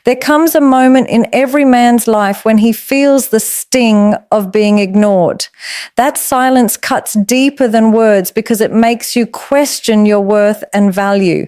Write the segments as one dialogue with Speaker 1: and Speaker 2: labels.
Speaker 1: There comes a moment in every man's life when he feels the sting of being ignored. That silence cuts deeper than words because it makes you question your worth and value.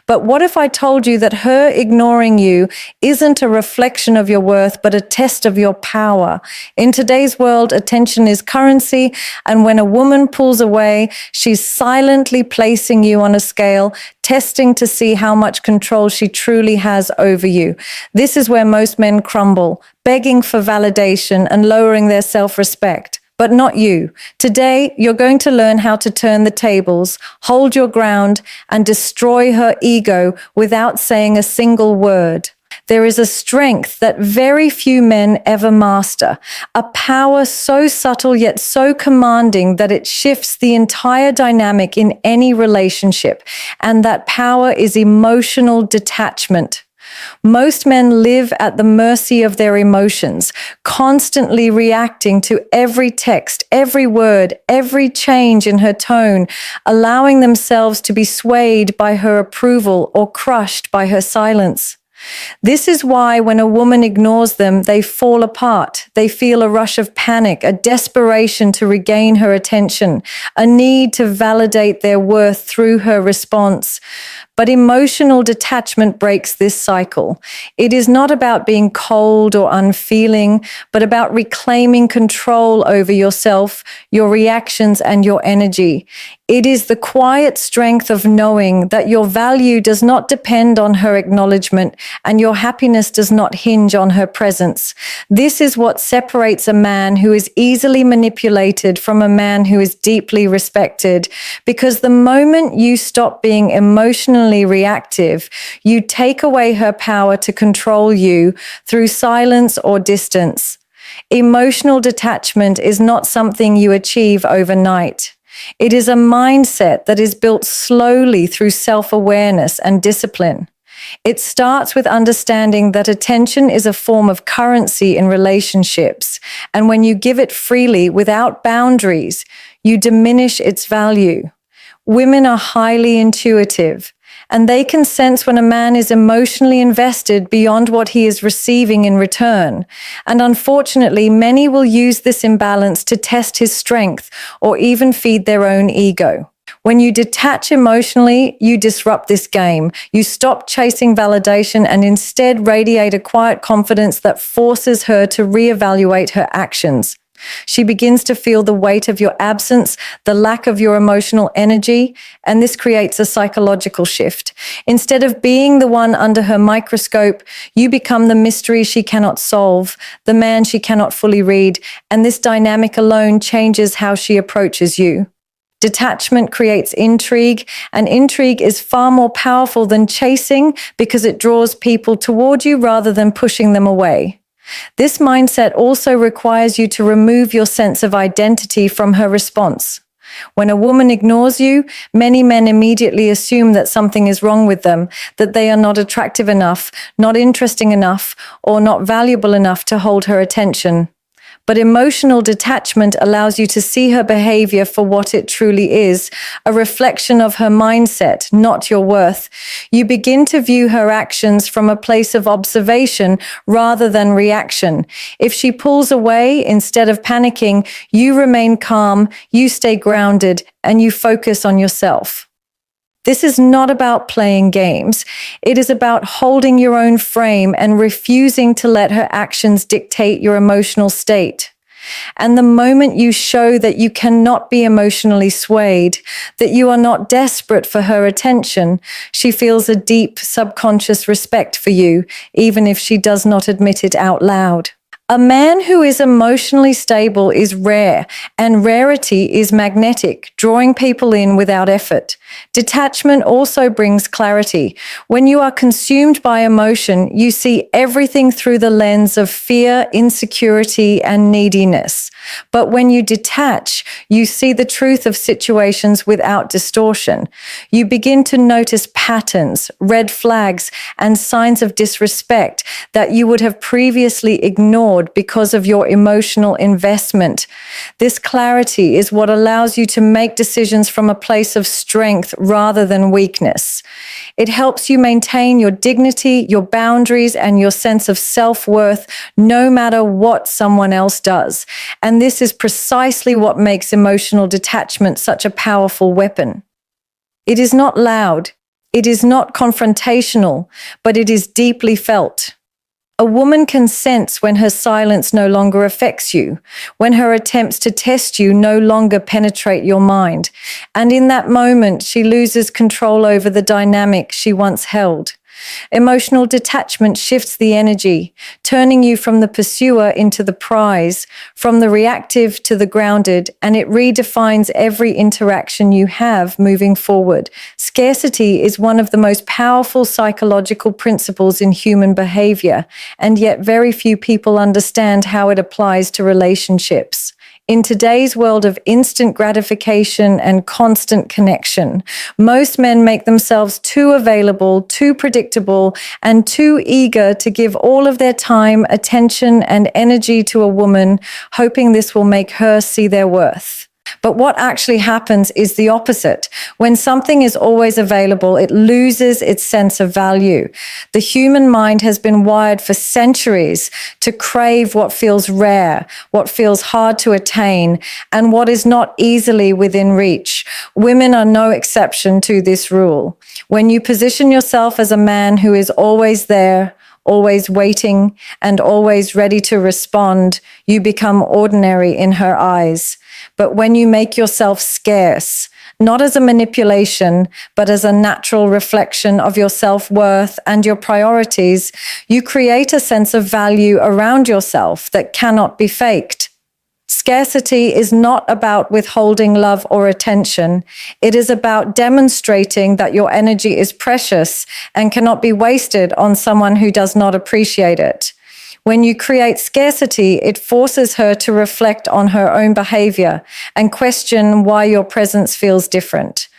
Speaker 1: But what if I told you that her ignoring you isn't a reflection of your worth, but a test of your power? In today's world, attention is currency, and when a woman pulls away, she's silently placing you on a scale, testing to see how much control she truly has over you. This is where most men crumble, begging for validation and lowering their self-respect. But not you. Today, you're going to learn how to turn the tables, hold your ground, and destroy her ego without saying a single word. There is a strength that very few men ever master, a power so subtle yet so commanding that it shifts the entire dynamic in any relationship, and that power is emotional detachment. Most men live at the mercy of their emotions, constantly reacting to every text, every word, every change in her tone, allowing themselves to be swayed by her approval or crushed by her silence. This is why when a woman ignores them, they fall apart. They feel a rush of panic, a desperation to regain her attention, a need to validate their worth through her response. But emotional detachment breaks this cycle. It is not about being cold or unfeeling, but about reclaiming control over yourself, your reactions, and your energy. It is the quiet strength of knowing that your value does not depend on her acknowledgement and your happiness does not hinge on her presence. This is what separates a man who is easily manipulated from a man who is deeply respected. Because the moment you stop being emotionally reactive, you take away her power to control you through silence or distance. Emotional detachment is not something you achieve overnight. It is a mindset that is built slowly through self-awareness and discipline. It starts with understanding that attention is a form of currency in relationships, and when you give it freely without boundaries, you diminish its value. Women are highly intuitive, and they can sense when a man is emotionally invested beyond what he is receiving in return. And unfortunately, many will use this imbalance to test his strength or even feed their own ego. When you detach emotionally, you disrupt this game. You stop chasing validation and instead radiate a quiet confidence that forces her to reevaluate her actions. She begins to feel the weight of your absence, the lack of your emotional energy, and this creates a psychological shift. Instead of being the one under her microscope, you become the mystery she cannot solve, the man she cannot fully read, and this dynamic alone changes how she approaches you. Detachment creates intrigue, and intrigue is far more powerful than chasing because it draws people toward you rather than pushing them away. This mindset also requires you to remove your sense of identity from her response. When a woman ignores you, many men immediately assume that something is wrong with them, that they are not attractive enough, not interesting enough, or not valuable enough to hold her attention. But emotional detachment allows you to see her behavior for what it truly is, a reflection of her mindset, not your worth. You begin to view her actions from a place of observation rather than reaction. If she pulls away, instead of panicking, you remain calm, you stay grounded, and you focus on yourself. This is not about playing games. It is about holding your own frame and refusing to let her actions dictate your emotional state. And the moment you show that you cannot be emotionally swayed, that you are not desperate for her attention, she feels a deep subconscious respect for you, even if she does not admit it out loud. A man who is emotionally stable is rare, and rarity is magnetic, drawing people in without effort. Detachment also brings clarity. When you are consumed by emotion, you see everything through the lens of fear, insecurity, and neediness. But when you detach, you see the truth of situations without distortion. You begin to notice patterns, red flags, and signs of disrespect that you would have previously ignored because of your emotional investment. This clarity is what allows you to make decisions from a place of strength rather than weakness. It helps you maintain your dignity, your boundaries, and your sense of self-worth no matter what someone else does. And this is precisely what makes emotional detachment such a powerful weapon. It is not loud, it is not confrontational, but it is deeply felt. A woman can sense when her silence no longer affects you, when her attempts to test you no longer penetrate your mind. And in that moment, she loses control over the dynamic she once held. Emotional detachment shifts the energy, turning you from the pursuer into the prize, from the reactive to the grounded, and it redefines every interaction you have moving forward. Scarcity is one of the most powerful psychological principles in human behavior, and yet very few people understand how it applies to relationships. In today's world of instant gratification and constant connection, most men make themselves too available, too predictable, and too eager to give all of their time, attention, and energy to a woman, hoping this will make her see their worth. But what actually happens is the opposite. When something is always available, it loses its sense of value. The human mind has been wired for centuries to crave what feels rare, what feels hard to attain, and what is not easily within reach. Women are no exception to this rule. When you position yourself as a man who is always there, always waiting, and always ready to respond, you become ordinary in her eyes. But when you make yourself scarce, not as a manipulation, but as a natural reflection of your self-worth and your priorities, you create a sense of value around yourself that cannot be faked. Scarcity is not about withholding love or attention. It is about demonstrating that your energy is precious and cannot be wasted on someone who does not appreciate it. When you create scarcity, it forces her to reflect on her own behavior and question why your presence feels different.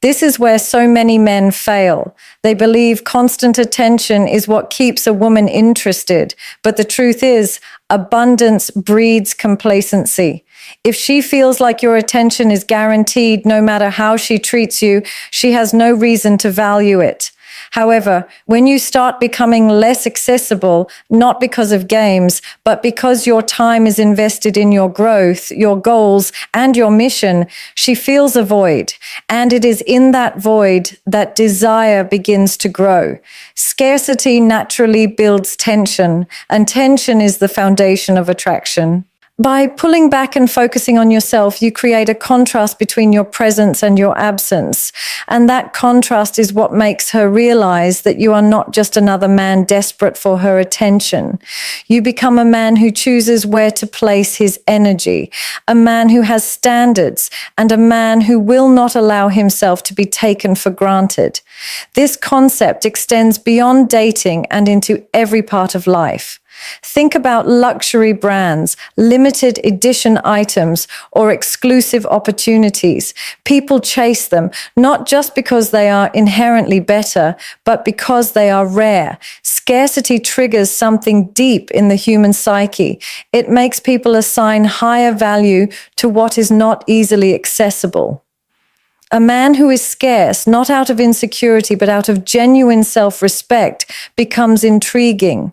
Speaker 1: This is where so many men fail. They believe constant attention is what keeps a woman interested, but the truth is, abundance breeds complacency. If she feels like your attention is guaranteed no matter how she treats you, she has no reason to value it. However, when you start becoming less accessible, not because of games, but because your time is invested in your growth, your goals, and your mission, she feels a void. And it is in that void that desire begins to grow. Scarcity naturally builds tension, and tension is the foundation of attraction. By pulling back and focusing on yourself, you create a contrast between your presence and your absence. And that contrast is what makes her realize that you are not just another man desperate for her attention. You become a man who chooses where to place his energy, a man who has standards, and a man who will not allow himself to be taken for granted. This concept extends beyond dating and into every part of life. Think about luxury brands, limited edition items, or exclusive opportunities. People chase them, not just because they are inherently better, but because they are rare. Scarcity triggers something deep in the human psyche. It makes people assign higher value to what is not easily accessible. A man who is scarce, not out of insecurity, but out of genuine self-respect, becomes intriguing.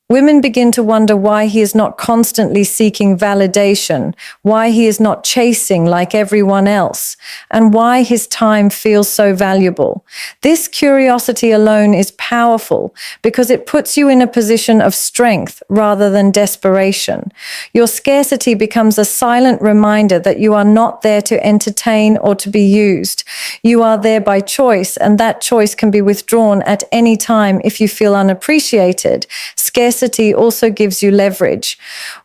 Speaker 1: Women begin to wonder why he is not constantly seeking validation, why he is not chasing like everyone else, and why his time feels so valuable. This curiosity alone is powerful because it puts you in a position of strength rather than desperation. Your scarcity becomes a silent reminder that you are not there to entertain or to be used. You are there by choice, and that choice can be withdrawn at any time if you feel unappreciated. Scarcity also gives you leverage.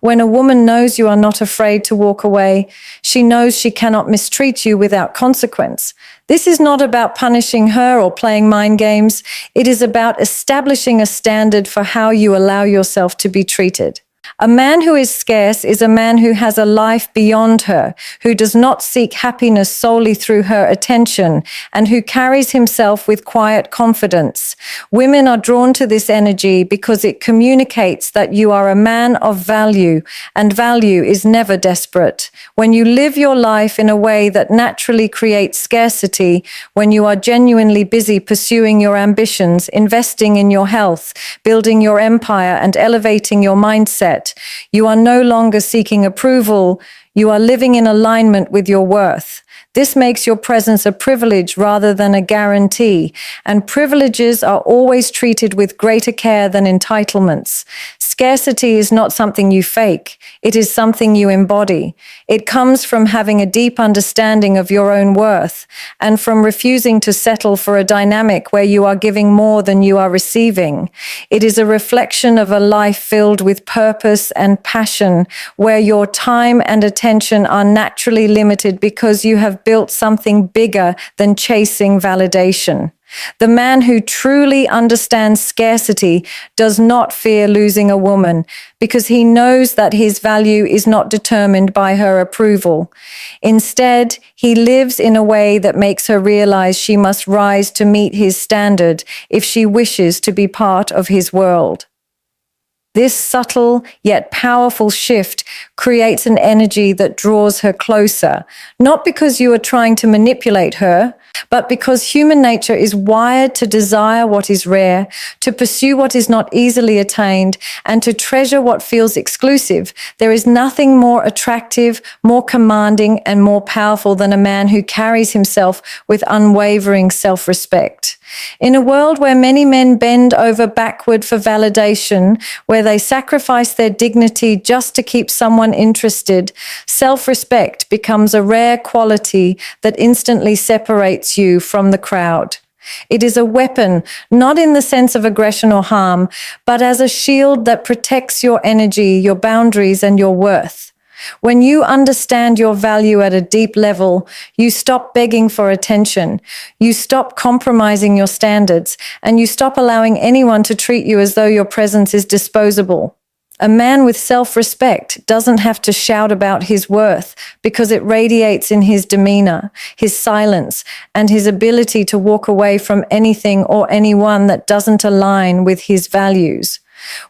Speaker 1: When a woman knows you are not afraid to walk away, she knows she cannot mistreat you without consequence. This is not about punishing her or playing mind games. It is about establishing a standard for how you allow yourself to be treated. A man who is scarce is a man who has a life beyond her, who does not seek happiness solely through her attention, and who carries himself with quiet confidence. Women are drawn to this energy because it communicates that you are a man of value, and value is never desperate. When you live your life in a way that naturally creates scarcity, when you are genuinely busy pursuing your ambitions, investing in your health, building your empire, and elevating your mindset, you are no longer seeking approval. You are living in alignment with your worth. This makes your presence a privilege rather than a guarantee, and privileges are always treated with greater care than entitlements. Scarcity is not something you fake. It is something you embody. It comes from having a deep understanding of your own worth and from refusing to settle for a dynamic where you are giving more than you are receiving. It is a reflection of a life filled with purpose and passion, where your time and attention are naturally limited because you have built something bigger than chasing validation. The man who truly understands scarcity does not fear losing a woman because he knows that his value is not determined by her approval. Instead, he lives in a way that makes her realize she must rise to meet his standard if she wishes to be part of his world. This subtle yet powerful shift creates an energy that draws her closer, not because you are trying to manipulate her, but because human nature is wired to desire what is rare, to pursue what is not easily attained, and to treasure what feels exclusive. There is nothing more attractive, more commanding, and more powerful than a man who carries himself with unwavering self-respect. In a world where many men bend over backward for validation, where they sacrifice their dignity just to keep someone interested, self-respect becomes a rare quality that instantly separates you from the crowd. It is a weapon, not in the sense of aggression or harm, but as a shield that protects your energy, your boundaries, and your worth. When you understand your value at a deep level, you stop begging for attention, you stop compromising your standards, and you stop allowing anyone to treat you as though your presence is disposable. A man with self-respect doesn't have to shout about his worth because it radiates in his demeanor, his silence, and his ability to walk away from anything or anyone that doesn't align with his values.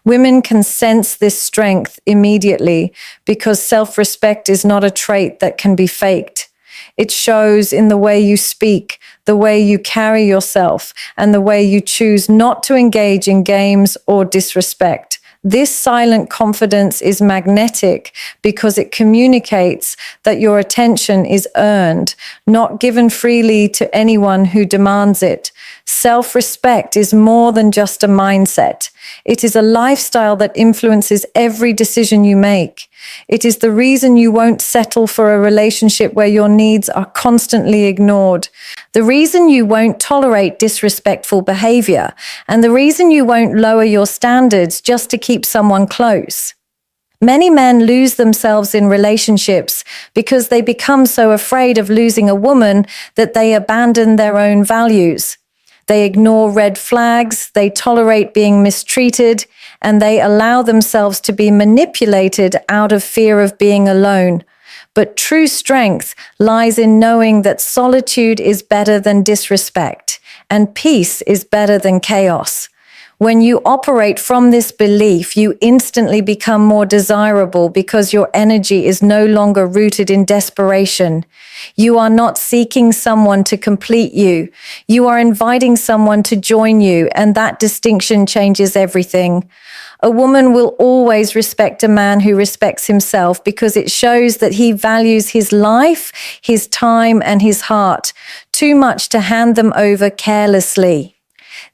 Speaker 1: Women can sense this strength immediately because self-respect is not a trait that can be faked. It shows in the way you speak, the way you carry yourself, and the way you choose not to engage in games or disrespect. This silent confidence is magnetic because it communicates that your attention is earned, not given freely to anyone who demands it. Self-respect is more than just a mindset. It is a lifestyle that influences every decision you make. It is the reason you won't settle for a relationship where your needs are constantly ignored, the reason you won't tolerate disrespectful behavior, and the reason you won't lower your standards just to keep someone close. Many men lose themselves in relationships because they become so afraid of losing a woman that they abandon their own values. They ignore red flags, they tolerate being mistreated, and they allow themselves to be manipulated out of fear of being alone. But true strength lies in knowing that solitude is better than disrespect, and peace is better than chaos. When you operate from this belief, you instantly become more desirable because your energy is no longer rooted in desperation. You are not seeking someone to complete you. You are inviting someone to join you, and that distinction changes everything. A woman will always respect a man who respects himself because it shows that he values his life, his time, and his heart too much to hand them over carelessly.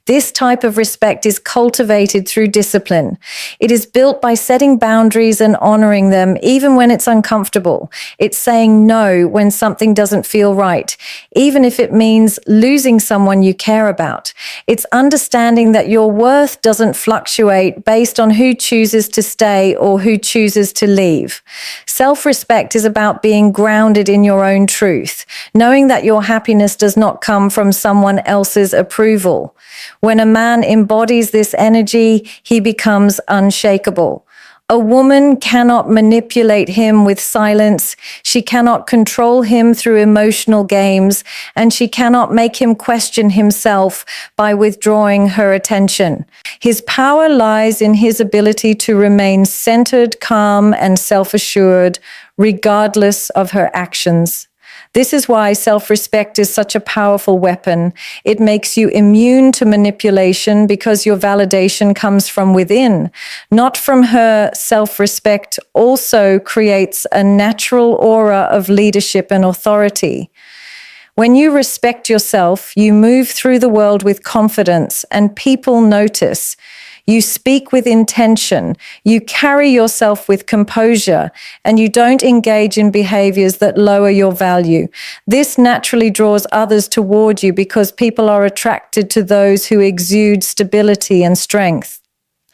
Speaker 1: This type of respect is cultivated through discipline. It is built by setting boundaries and honoring them, even when it's uncomfortable. It's saying no when something doesn't feel right, even if it means losing someone you care about. It's understanding that your worth doesn't fluctuate based on who chooses to stay or who chooses to leave. Self-respect is about being grounded in your own truth, knowing that your happiness does not come from someone else's approval. When a man embodies this energy, he becomes unshakable. A woman cannot manipulate him with silence. She cannot control him through emotional games, and she cannot make him question himself by withdrawing her attention. His power lies in his ability to remain centered, calm, and self-assured, regardless of her actions. This is why self-respect is such a powerful weapon. It makes you immune to manipulation because your validation comes from within, not from her. Self-respect also creates a natural aura of leadership and authority. When you respect yourself, you move through the world with confidence and people notice. You speak with intention, you carry yourself with composure, and you don't engage in behaviors that lower your value. This naturally draws others toward you because people are attracted to those who exude stability and strength.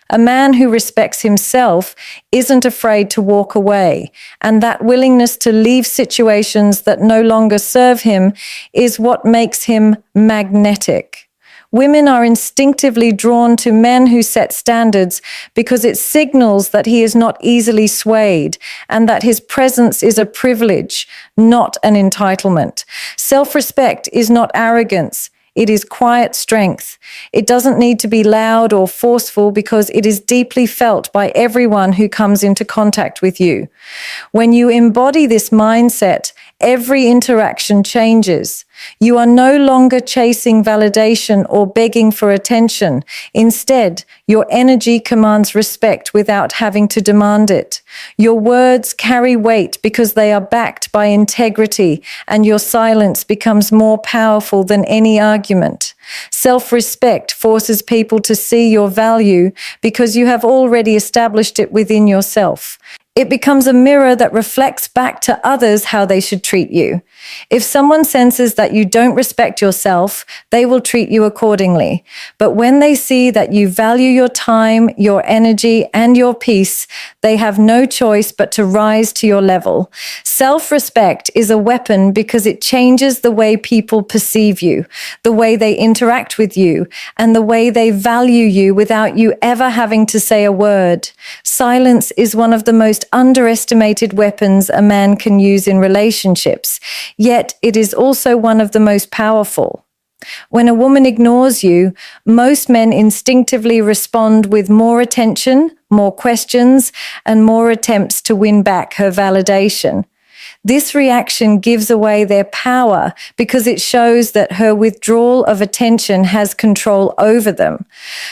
Speaker 1: A man who respects himself isn't afraid to walk away, and that willingness to leave situations that no longer serve him is what makes him magnetic. Women are instinctively drawn to men who set standards because it signals that he is not easily swayed and that his presence is a privilege, not an entitlement. Self-respect is not arrogance. It is quiet strength. It doesn't need to be loud or forceful because it is deeply felt by everyone who comes into contact with you. When you embody this mindset, every interaction changes. You are no longer chasing validation or begging for attention. Instead, your energy commands respect without having to demand it. Your words carry weight because they are backed by integrity, and your silence becomes more powerful than any argument. Self-respect forces people to see your value because you have already established it within yourself. It becomes a mirror that reflects back to others how they should treat you. If someone senses that you don't respect yourself, they will treat you accordingly. But when they see that you value your time, your energy, and your peace, they have no choice but to rise to your level. Self-respect is a weapon because it changes the way people perceive you, the way they interact with you, and the way they value you without you ever having to say a word. Silence is one of the most underestimated weapons a man can use in relationships, yet it is also one of the most powerful. When a woman ignores you, most men instinctively respond with more attention, more questions, and more attempts to win back her validation. This reaction gives away their power because it shows that her withdrawal of attention has control over them.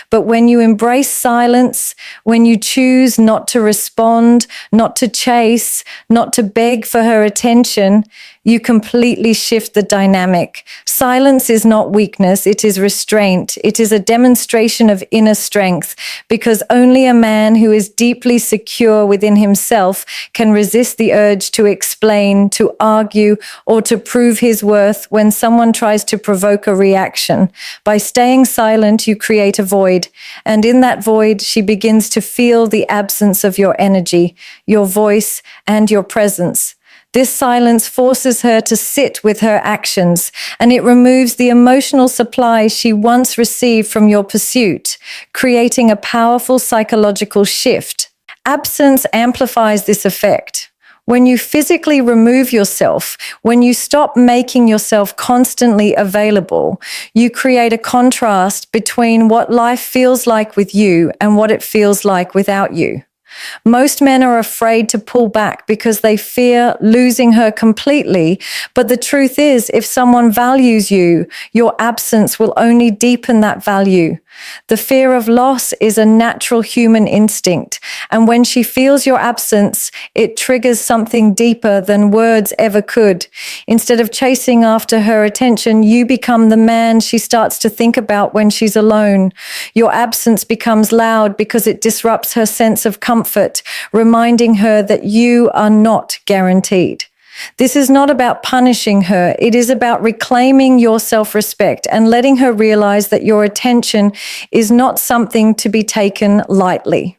Speaker 1: But when you embrace silence, when you choose not to respond, not to chase, not to beg for her attention, you completely shift the dynamic. Silence is not weakness, it is restraint. It is a demonstration of inner strength because only a man who is deeply secure within himself can resist the urge to explain, to argue, or to prove his worth when someone tries to provoke a reaction. By staying silent, you create a void, and in that void, she begins to feel the absence of your energy, your voice, and your presence. This silence forces her to sit with her actions, and it removes the emotional supply she once received from your pursuit, creating a powerful psychological shift. Absence amplifies this effect. When you physically remove yourself, when you stop making yourself constantly available, you create a contrast between what life feels like with you and what it feels like without you. Most men are afraid to pull back because they fear losing her completely. But the truth is, if someone values you, your absence will only deepen that value. The fear of loss is a natural human instinct, and when she feels your absence, it triggers something deeper than words ever could. Instead of chasing after her attention, you become the man she starts to think about when she's alone. Your absence becomes loud because it disrupts her sense of comfort, reminding her that you are not guaranteed. This is not about punishing her. It is about reclaiming your self-respect and letting her realize that your attention is not something to be taken lightly.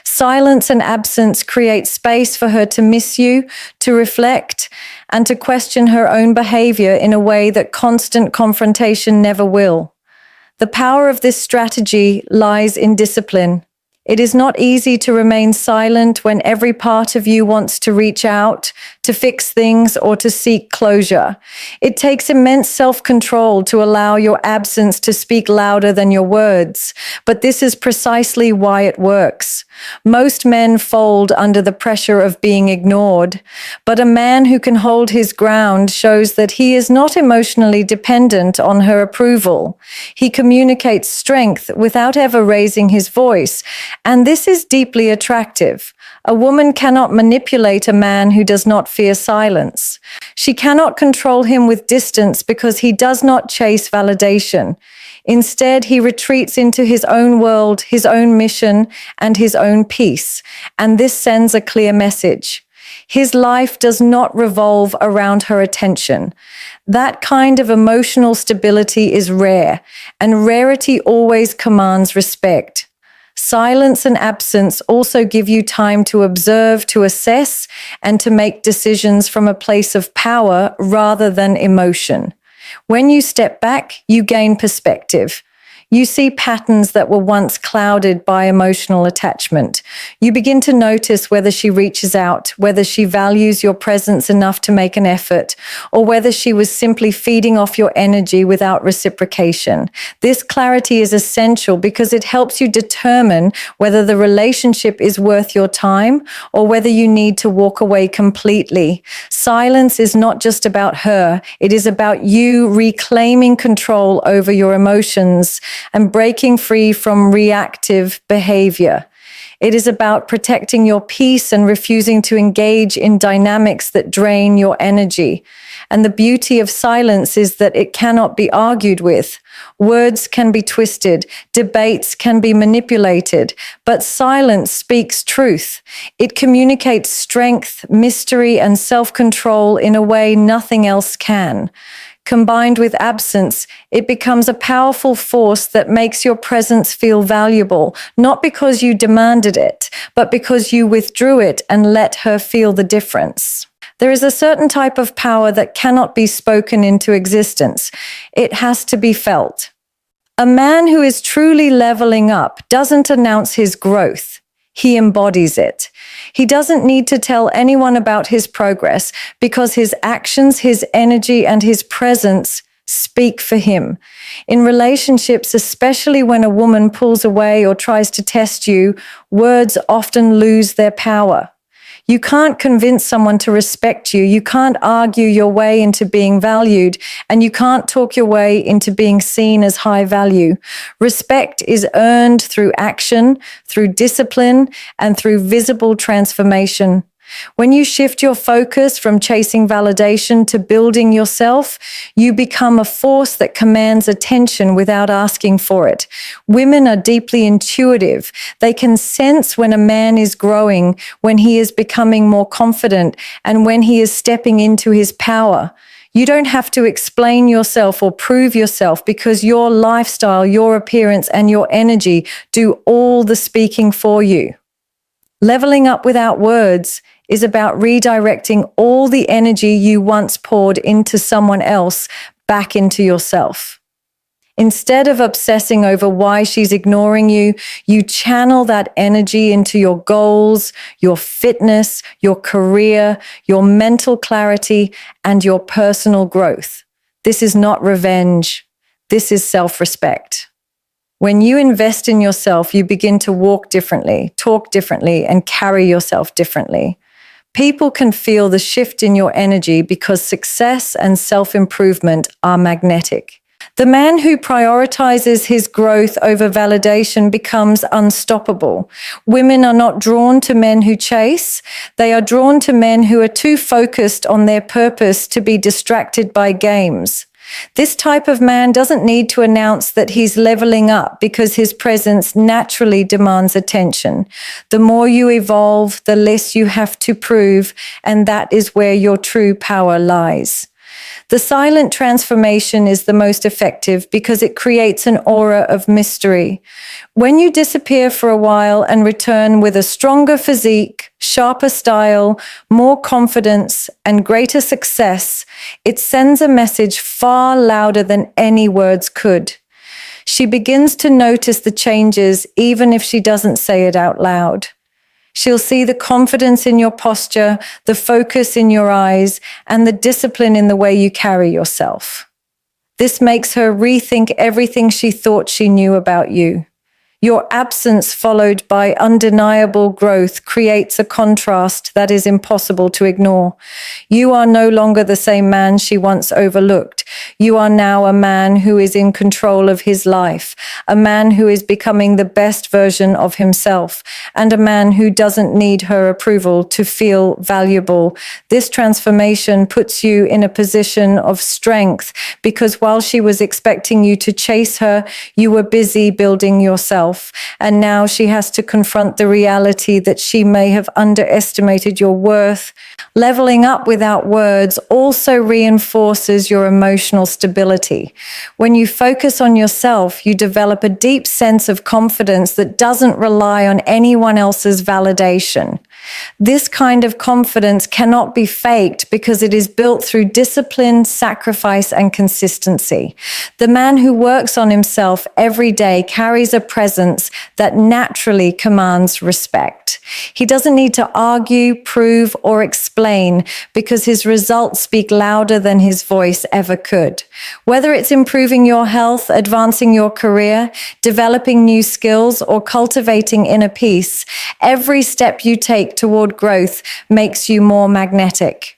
Speaker 1: Silence and absence create space for her to miss you, to reflect, and to question her own behavior in a way that constant confrontation never will. The power of this strategy lies in discipline. It is not easy to remain silent when every part of you wants to reach out, to fix things, or to seek closure. It takes immense self-control to allow your absence to speak louder than your words, but this is precisely why it works. Most men fold under the pressure of being ignored, but a man who can hold his ground shows that he is not emotionally dependent on her approval. He communicates strength without ever raising his voice, and this is deeply attractive. A woman cannot manipulate a man who does not fear silence. She cannot control him with distance because he does not chase validation. Instead, he retreats into his own world, his own mission, and his own peace. And this sends a clear message. His life does not revolve around her attention. That kind of emotional stability is rare, and rarity always commands respect. Silence and absence also give you time to observe, to assess, and to make decisions from a place of power rather than emotion. When you step back, you gain perspective. You see patterns that were once clouded by emotional attachment. You begin to notice whether she reaches out, whether she values your presence enough to make an effort, or whether she was simply feeding off your energy without reciprocation. This clarity is essential because it helps you determine whether the relationship is worth your time or whether you need to walk away completely. Silence is not just about her. It is about you reclaiming control over your emotions and breaking free from reactive behavior. It is about protecting your peace and refusing to engage in dynamics that drain your energy. And the beauty of silence is that it cannot be argued with. Words can be twisted, debates can be manipulated, but silence speaks truth. It communicates strength, mystery, and self-control in a way nothing else can. Combined with absence, it becomes a powerful force that makes your presence feel valuable, not because you demanded it, but because you withdrew it and let her feel the difference. There is a certain type of power that cannot be spoken into existence. It has to be felt. A man who is truly leveling up doesn't announce his growth. He embodies it. He doesn't need to tell anyone about his progress because his actions, his energy, and his presence speak for him. In relationships, especially when a woman pulls away or tries to test you, words often lose their power. You can't convince someone to respect you. You can't argue your way into being valued, and you can't talk your way into being seen as high value. Respect is earned through action, through discipline, and through visible transformation. When you shift your focus from chasing validation to building yourself, you become a force that commands attention without asking for it. Women are deeply intuitive. They can sense when a man is growing, when he is becoming more confident, and when he is stepping into his power. You don't have to explain yourself or prove yourself because your lifestyle, your appearance, and your energy do all the speaking for you. Leveling up without words is about redirecting all the energy you once poured into someone else back into yourself. Instead of obsessing over why she's ignoring you, you channel that energy into your goals, your fitness, your career, your mental clarity, and your personal growth. This is not revenge. This is self-respect. When you invest in yourself, you begin to walk differently, talk differently, and carry yourself differently. People can feel the shift in your energy because success and self-improvement are magnetic. The man who prioritizes his growth over validation becomes unstoppable. Women are not drawn to men who chase. They are drawn to men who are too focused on their purpose to be distracted by games. This type of man doesn't need to announce that he's leveling up because his presence naturally demands attention. The more you evolve, the less you have to prove, and that is where your true power lies. The silent transformation is the most effective because it creates an aura of mystery. When you disappear for a while and return with a stronger physique, sharper style, more confidence, and greater success, it sends a message far louder than any words could. She begins to notice the changes even if she doesn't say it out loud. She'll see the confidence in your posture, the focus in your eyes, and the discipline in the way you carry yourself. This makes her rethink everything she thought she knew about you. Your absence followed by undeniable growth creates a contrast that is impossible to ignore. You are no longer the same man she once overlooked. You are now a man who is in control of his life, a man who is becoming the best version of himself, and a man who doesn't need her approval to feel valuable. This transformation puts you in a position of strength because while she was expecting you to chase her, you were busy building yourself. And now she has to confront the reality that she may have underestimated your worth. Leveling up without words also reinforces your emotional stability. When you focus on yourself, you develop a deep sense of confidence that doesn't rely on anyone else's validation. This kind of confidence cannot be faked because it is built through discipline, sacrifice, and consistency. The man who works on himself every day carries a presence that naturally commands respect. He doesn't need to argue, prove, or explain because his results speak louder than his voice ever could. Whether it's improving your health, advancing your career, developing new skills, or cultivating inner peace, every step you take toward growth makes you more magnetic.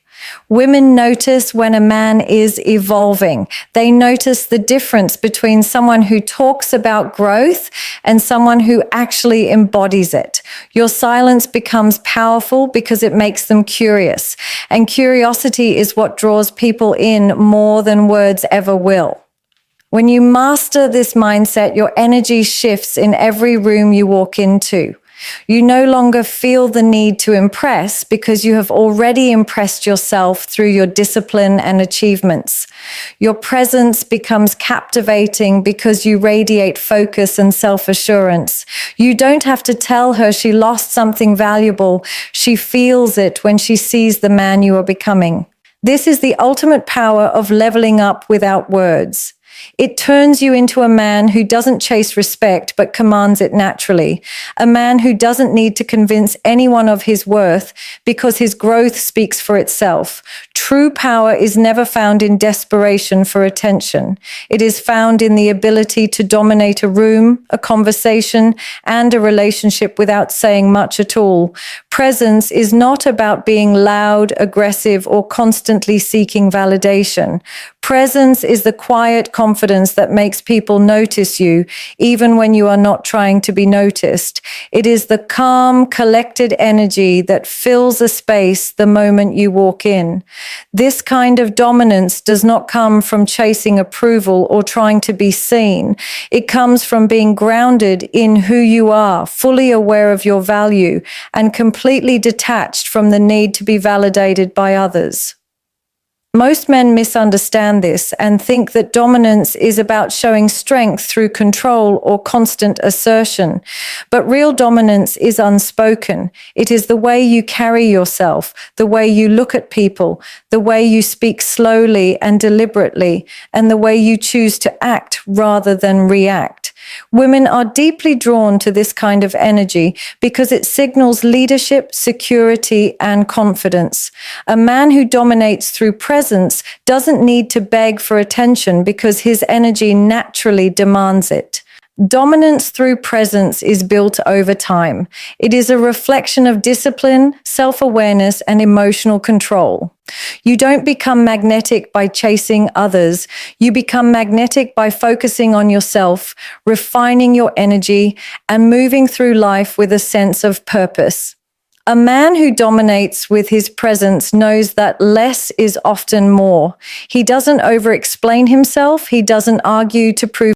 Speaker 1: Women notice when a man is evolving. They notice the difference between someone who talks about growth and someone who actually embodies it. Your silence becomes powerful because it makes them curious, and curiosity is what draws people in more than words ever will. When you master this mindset, your energy shifts in every room you walk into. You no longer feel the need to impress because you have already impressed yourself through your discipline and achievements. Your presence becomes captivating because you radiate focus and self-assurance. You don't have to tell her she lost something valuable. She feels it when she sees the man you are becoming. This is the ultimate power of leveling up without words. It turns you into a man who doesn't chase respect but commands it naturally, a man who doesn't need to convince anyone of his worth because his growth speaks for itself. True power is never found in desperation for attention. It is found in the ability to dominate a room, a conversation, and a relationship without saying much at all. Presence is not about being loud, aggressive, or constantly seeking validation. Presence is the quiet confidence that makes people notice you, even when you are not trying to be noticed. It is the calm, collected energy that fills a space the moment you walk in. This kind of dominance does not come from chasing approval or trying to be seen. It comes from being grounded in who you are, fully aware of your value, and completely detached from the need to be validated by others. Most men misunderstand this and think that dominance is about showing strength through control or constant assertion. But real dominance is unspoken. It is the way you carry yourself, the way you look at people, the way you speak slowly and deliberately, and the way you choose to act rather than react. Women are deeply drawn to this kind of energy because it signals leadership, security, and confidence. A man who dominates through presence doesn't need to beg for attention because his energy naturally demands it. Dominance through presence is built over time. It is a reflection of discipline, self-awareness, and emotional control. You don't become magnetic by chasing others. You become magnetic by focusing on yourself, refining your energy, and moving through life with a sense of purpose. A man who dominates with his presence knows that less is often more. He doesn't over-explain himself. He doesn't argue to prove